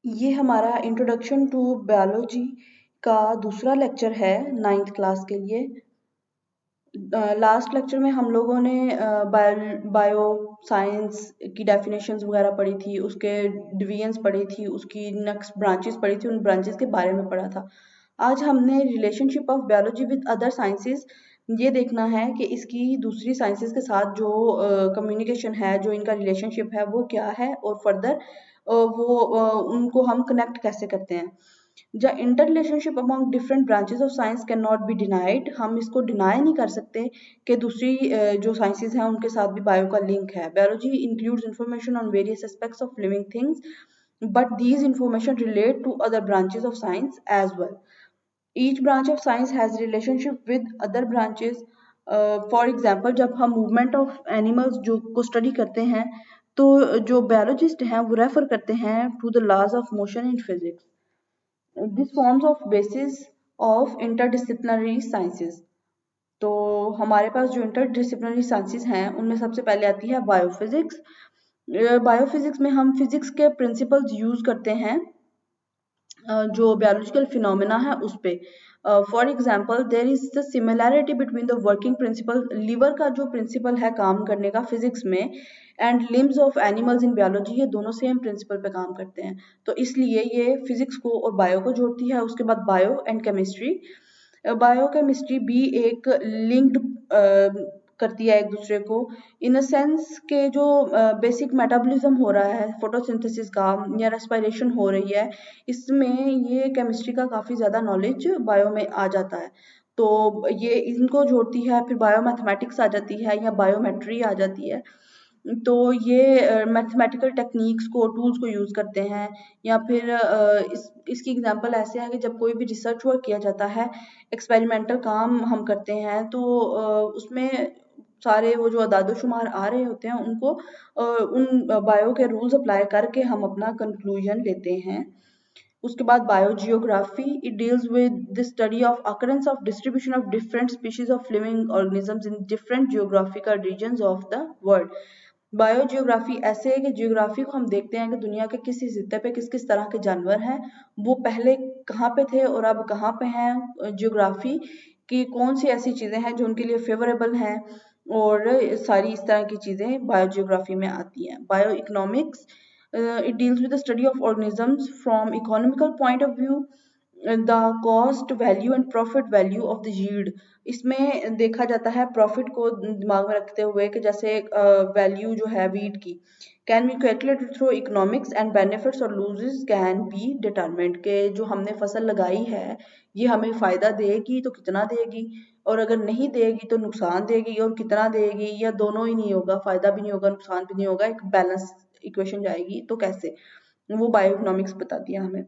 ये हमारा introduction to biology का दूसरा लेक्चर है 9th क्लास के लिए। लास्ट लेक्चर में हम लोगों ने बायो साइंस की डेफिनेशंस वगैरह पढ़ी थी, उसके डिवीजन्स पढ़ी थी, उसकी नेक्स्ट ब्रांचेस पढ़ी थी, उन ब्रांचेस के बारे में पढ़ा था। आज हमने relationship of biology with other sciences ये देखना है कि इसकी दूसरी साइंसेस के साथ जो कम्युनिकेशन है, जो इनका रिलेशनशिप है वो क्या है, और फर्दर उनको हम कनेक्ट कैसे करते हैं। The inter relationship among different branches of science can not be denied. हम इसको डिनाई नहीं कर सकते कि दूसरी जो साइंसेज हैं उनके साथ भी बायो का लिंक है। Biology includes information on various aspects of living things, but these information relate to other branches of science as well. Each branch of science has relationship with other branches. For example, जब हम movement of animals जो को study करते हैं तो जो biologist हैं वो refer करते हैं to the laws of motion in physics. This forms of basis of interdisciplinary sciences. तो हमारे पास जो इंटरडिसिप्लिनरी साइंसेज हैं उनमें सबसे पहले आती है बायोफिजिक्स। बायोफिजिक्स में हम फिजिक्स के प्रिंसिपल्स यूज करते हैं जो बायोलॉजिकल फिनोमेना है उस पे। For example, there is the similarity between the working principle, lever का जो प्रिंसिपल है काम करने का फिजिक्स में, and limbs of animals in biology, ये दोनों सेम प्रिंसिपल पे काम करते हैं। तो इसलिए ये फिजिक्स को और बायो को जोड़ती है। उसके बाद बायो एंड केमिस्ट्री। बायोकेमिस्ट्री भी एक लिंक्ड करती है एक दूसरे को, इन अ सेंस के जो बेसिक मेटाबॉलिज्म हो रहा है फोटोसिंथेसिस का या रेस्पिरेशन हो रही है, इसमें ये केमिस्ट्री का काफ़ी ज़्यादा नॉलेज बायो में आ जाता है। तो ये इनको जोड़ती है। फिर बायो मैथमेटिक्स आ जाती है या बायोमेट्री आ जाती है। तो ये मैथमेटिकल टेक्निक्स को, टूल्स को यूज़ करते हैं। या फिर इसकी एग्जांपल ऐसे है कि जब कोई भी रिसर्च वर्क किया जाता है, एक्सपेरिमेंटल काम हम करते हैं, तो उसमें सारे वो जो अदाद-ओ-शुमार आ रहे होते हैं उनको उन बायो के रूल्स अप्लाई करके हम अपना कंक्लूजन लेते हैं। उसके बाद biogeography, it deals with the study of occurrence of distribution of different species of living organisms in different geographical regions of the world. Biogeography ऐसे है कि जियोग्राफी को हम देखते हैं कि दुनिया के किस हिस्से पे किस किस तरह के जानवर हैं, वो पहले कहाँ पे थे और अब कहाँ पे हैं। जियोग्राफी की कौन सी ऐसी चीज़ें हैं जो उनके लिए फेवरेबल हैं, और सारी इस तरह की चीज़ें बायोजियोग्राफी में आती हैं। Bio economics, it deals with the study of organisms from economical point of view, the cost value and profit value of the yield. इसमें देखा जाता है प्रॉफिट को दिमाग में रखते हुए कि जैसे वैल्यू जो है वीट की can be calculated through economics, and benefits और लूजेस कैन बी डिटरमिन्ड के जो हमने फसल लगाई है ये हमें फ़ायदा देगी तो कितना देगी, और अगर नहीं देगी तो नुकसान देगी, और कितना देगी, या दोनों ही नहीं होगा, फ़ायदा भी नहीं होगा नुकसान भी नहीं होगा, एक बैलेंस इक्वेशन जाएगी। तो कैसे, वो बायो इकोनॉमिक्स बताती है हमें।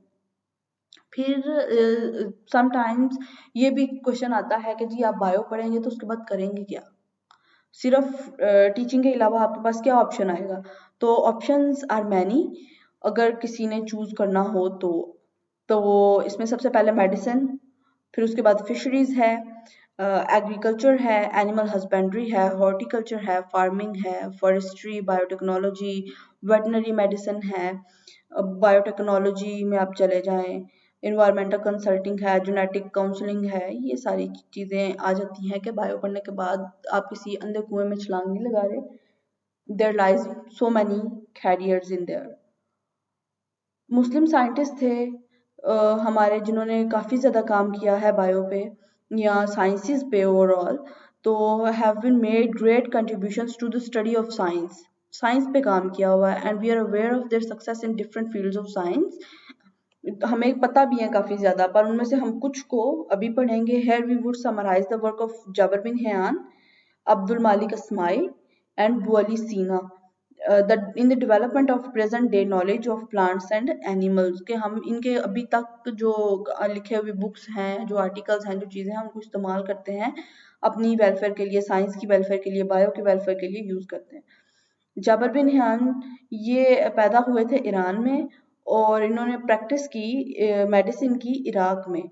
फिर समटाइम्स ये भी क्वेश्चन आता है कि जी आप बायो पढ़ेंगे तो उसके बाद करेंगे क्या, सिर्फ टीचिंग के अलावा आपके पास क्या ऑप्शन आएगा। तो ऑप्शंस आर मैनी अगर किसी ने चूज करना हो तो इसमें सबसे पहले मेडिसिन, फिर उसके बाद फिशरीज है, एग्रीकल्चर है, एनिमल हस्बेंड्री है, हॉर्टिकल्चर है, फार्मिंग है, फॉरेस्ट्री, बायोटेक्नोलॉजी, वेटनरी मेडिसिन है। बायोटेक्नोलॉजी में आप चले जाएं, इन्वायरमेंटल कंसल्टिंग है, जेनेटिक काउंसलिंग है, ये सारी चीज़ें आ जाती हैं कि बायो पढ़ने के बाद आप किसी अंधे कुएं में छलांग नहीं लगा रहे। There lies so many careers in there. Muslim scientist थे हमारे जिन्होंने काफ़ी ज़्यादा काम किया है बायो पे या साइंसेस पे ओवरऑल, तो have been made great contributions to the study of science. Science पे काम किया हुआ है, and we are aware of their success in different fields of science. हमें पता भी है काफ़ी ज़्यादा, पर उनमें से हम कुछ को अभी पढ़ेंगे। Here we would summarize the work of Jabir bin Hayyan, Abdul Malik Asmai, and बुअली सीना in the development of present day knowledge of plants and animals, के हम इनके अभी तक जो लिखे हुए बुक्स हैं, जो आर्टिकल्स हैं, जो चीज़ें हैं, उनको इस्तेमाल करते हैं अपनी वेलफेयर के लिए, साइंस की वेलफेयर के लिए, बायो की वेलफेयर के लिए यूज़ करते हैं। जाबिर बिन हैयान ये पैदा हुए थे ईरान में, और इन्होंने प्रैक्टिस की मेडिसिन की इराक में।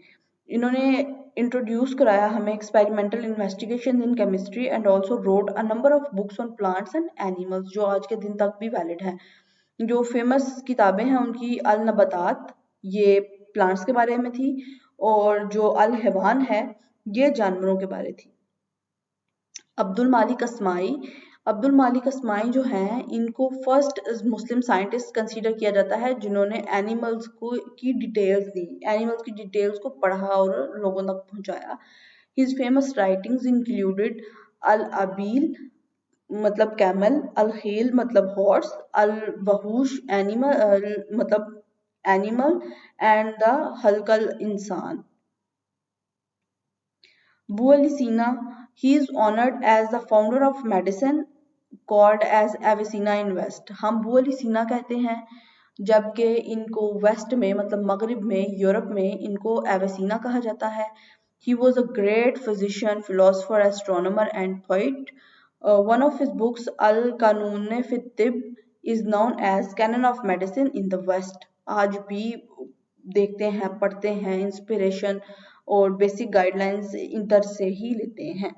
इन्होंने इंट्रोड्यूस कराया हमें experimental investigation in chemistry, and also road a number of books on plants and animals जो आज के दिन तक भी वैलिड हैं। जो फेमस किताबें हैं उनकी अल नबातात, ये प्लांट्स के बारे में थी, और जो अल हैवान है ये जानवरों के बारे थी। अब्दुल मालिक अस्माई, अब्दुल मालिक अस्माई जो हैं इनको फर्स्ट मुस्लिम साइंटिस्ट कंसीडर किया जाता है जिन्होंने एनिमल्स को की डिटेल्स दी, एनिमल्स की डिटेल्स को पढ़ा और लोगों तक पहुंचाया। हिज फेमस राइटिंग्स इंक्लूडेड अल अबील मतलब कैमल, अल खील मतलब हॉर्स, अल वहूश एनिमल मतलब एनिमल, एंड द हल्कल इंसान। Abu Ali Sina, he is honored as the founder of medicine called as Avicenna in West. हम बू अली सीना कहते हैं, जबकि इनको वेस्ट में मतलब मगरिब में यूरोप में इनको एवेसिना कहा जाता है। He was a great physician, philosopher, astronomer and poet. One of his books, Al Qanun fi Tibb, is known as Canon of Medicine in the West. आज भी देखते हैं, पढ़ते हैं, इंस्पिरेशन और बेसिक गाइडलाइंस इंटर से ही लेते हैं।